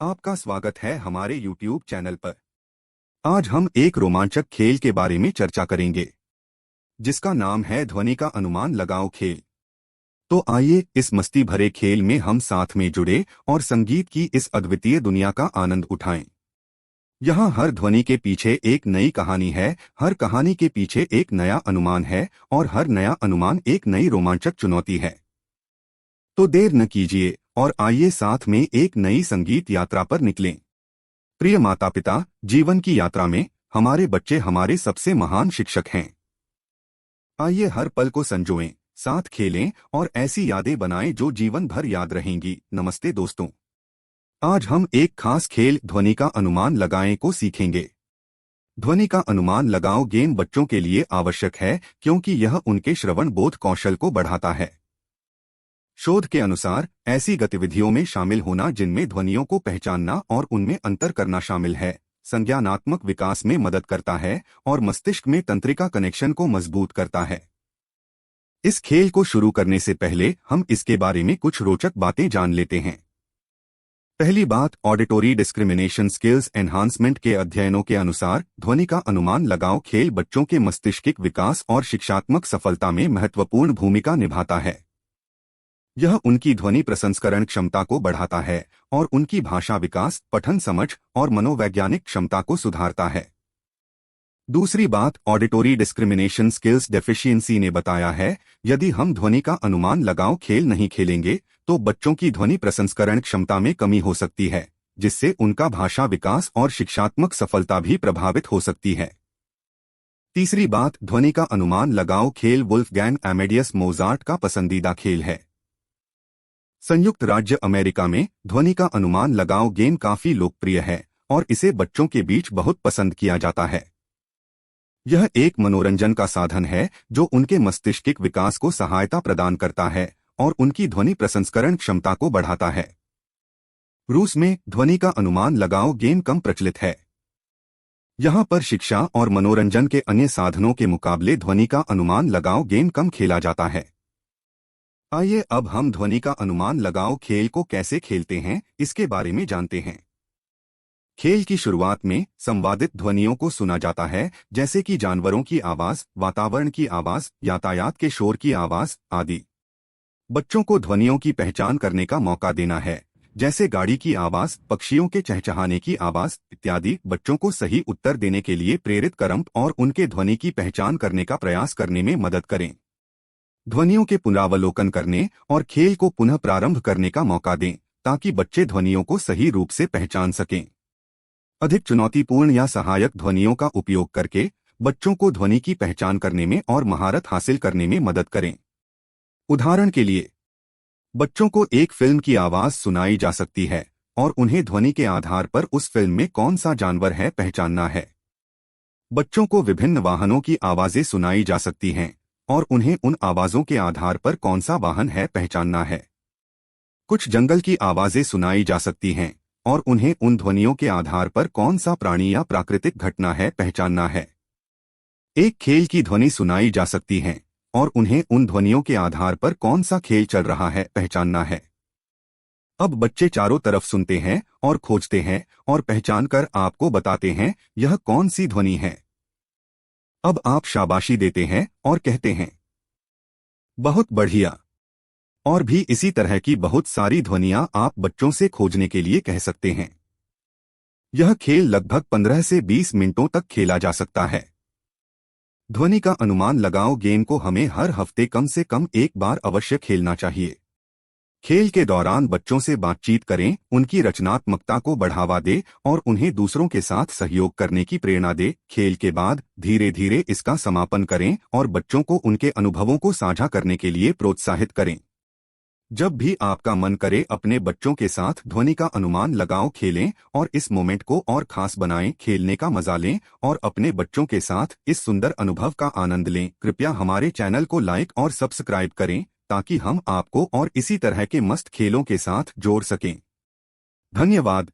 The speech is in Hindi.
आपका स्वागत है हमारे YouTube चैनल पर। आज हम एक रोमांचक खेल के बारे में चर्चा करेंगे जिसका नाम है ध्वनि का अनुमान लगाओ खेल। तो आइए इस मस्ती भरे खेल में हम साथ में जुड़े और संगीत की इस अद्वितीय दुनिया का आनंद उठाएं। यहाँ हर ध्वनि के पीछे एक नई कहानी है, हर कहानी के पीछे एक नया अनुमान है और हर नया अनुमान एक नई रोमांचक चुनौती है। तो देर न कीजिए और आइए साथ में एक नई संगीत यात्रा पर निकलें। प्रिय माता पिता, जीवन की यात्रा में हमारे बच्चे हमारे सबसे महान शिक्षक हैं। आइए हर पल को संजोएं, साथ खेलें और ऐसी यादें बनाएं जो जीवन भर याद रहेंगी। नमस्ते दोस्तों, आज हम एक खास खेल ध्वनि का अनुमान लगाएं को सीखेंगे। ध्वनि का अनुमान लगाओ गेम बच्चों के लिए आवश्यक है क्योंकि यह उनके श्रवण बोध कौशल को बढ़ाता है। शोध के अनुसार ऐसी गतिविधियों में शामिल होना जिनमें ध्वनियों को पहचानना और उनमें अंतर करना शामिल है, संज्ञानात्मक विकास में मदद करता है और मस्तिष्क में तंत्रिका कनेक्शन को मजबूत करता है। इस खेल को शुरू करने से पहले हम इसके बारे में कुछ रोचक बातें जान लेते हैं। पहली बात, ऑडिटोरी डिस्क्रिमिनेशन स्किल्स एनहांसमेंट के अध्ययनों के अनुसार ध्वनि का अनुमान लगाओ खेल बच्चों के मस्तिष्किक विकास और शिक्षात्मक सफलता में महत्वपूर्ण भूमिका निभाता है। यह उनकी ध्वनि प्रसंस्करण क्षमता को बढ़ाता है और उनकी भाषा विकास, पठन समझ और मनोवैज्ञानिक क्षमता को सुधारता है। दूसरी बात, ऑडिटोरी डिस्क्रिमिनेशन स्किल्स डेफिशिएंसी ने बताया है, यदि हम ध्वनि का अनुमान लगाओ खेल नहीं खेलेंगे तो बच्चों की ध्वनि प्रसंस्करण क्षमता में कमी हो सकती है, जिससे उनका भाषा विकास और शिक्षात्मक सफलता भी प्रभावित हो सकती है। तीसरी बात, ध्वनि का अनुमान लगाओ खेल वुल्फगैंग अमेडियस मोजार्ट का पसंदीदा खेल है। संयुक्त राज्य अमेरिका में ध्वनि का अनुमान लगाओ गेम काफी लोकप्रिय है और इसे बच्चों के बीच बहुत पसंद किया जाता है। यह एक मनोरंजन का साधन है जो उनके मस्तिष्किक विकास को सहायता प्रदान करता है और उनकी ध्वनि प्रसंस्करण क्षमता को बढ़ाता है। रूस में ध्वनि का अनुमान लगाओ गेम कम प्रचलित है। यहाँ पर शिक्षा और मनोरंजन के अन्य साधनों के मुकाबले ध्वनि का अनुमान लगाओ गेम कम खेला जाता है। आइए अब हम ध्वनि का अनुमान लगाओ खेल को कैसे खेलते हैं इसके बारे में जानते हैं। खेल की शुरुआत में संवादित ध्वनियों को सुना जाता है, जैसे कि जानवरों की आवाज, वातावरण की आवाज, यातायात के शोर की आवाज आदि। बच्चों को ध्वनियों की पहचान करने का मौका देना है, जैसे गाड़ी की आवाज, पक्षियों के चहचहाने की आवाज इत्यादि। बच्चों को सही उत्तर देने के लिए प्रेरित करें और उनके ध्वनि की पहचान करने का प्रयास करने में मदद करें। ध्वनियों के पुनरावलोकन करने और खेल को पुनः प्रारंभ करने का मौका दें ताकि बच्चे ध्वनियों को सही रूप से पहचान सकें। अधिक चुनौतीपूर्ण या सहायक ध्वनियों का उपयोग करके बच्चों को ध्वनि की पहचान करने में और महारत हासिल करने में मदद करें। उदाहरण के लिए, बच्चों को एक फिल्म की आवाज सुनाई जा सकती है और उन्हें ध्वनि के आधार पर उस फिल्म में कौन सा जानवर है पहचानना है। बच्चों को विभिन्न वाहनों की आवाजें सुनाई जा सकती हैं और उन्हें उन आवाजों के आधार पर कौन सा वाहन है पहचानना है। कुछ जंगल की आवाजें सुनाई जा सकती हैं और उन्हें उन ध्वनियों के आधार पर कौन सा प्राणी या प्राकृतिक घटना है पहचानना है। एक खेल की ध्वनि सुनाई जा सकती है और उन्हें उन ध्वनियों के आधार पर कौन सा खेल चल रहा है पहचानना है। अब बच्चे चारों तरफ सुनते हैं और खोजते हैं और पहचान कर आपको बताते हैं यह कौन सी ध्वनि है। अब आप शाबाशी देते हैं और कहते हैं, बहुत बढ़िया। और भी इसी तरह की बहुत सारी ध्वनियां आप बच्चों से खोजने के लिए कह सकते हैं। यह खेल लगभग 15 से 20 मिनटों तक खेला जा सकता है। ध्वनि का अनुमान लगाओ गेम को हमें हर हफ्ते कम से कम एक बार अवश्य खेलना चाहिए। खेल के दौरान बच्चों से बातचीत करें, उनकी रचनात्मकता को बढ़ावा दे और उन्हें दूसरों के साथ सहयोग करने की प्रेरणा दे। खेल के बाद धीरे धीरे इसका समापन करें और बच्चों को उनके अनुभवों को साझा करने के लिए प्रोत्साहित करें। जब भी आपका मन करे अपने बच्चों के साथ ध्वनि का अनुमान लगाओ खेलें और इस मोमेंट को और खास बनाएं। खेलने का मजा लें और अपने बच्चों के साथ इस सुंदर अनुभव का आनंद लें। कृपया हमारे चैनल को लाइक और सब्सक्राइब करें ताकि हम आपको और इसी तरह के मस्त खेलों के साथ जोड़ सकें। धन्यवाद।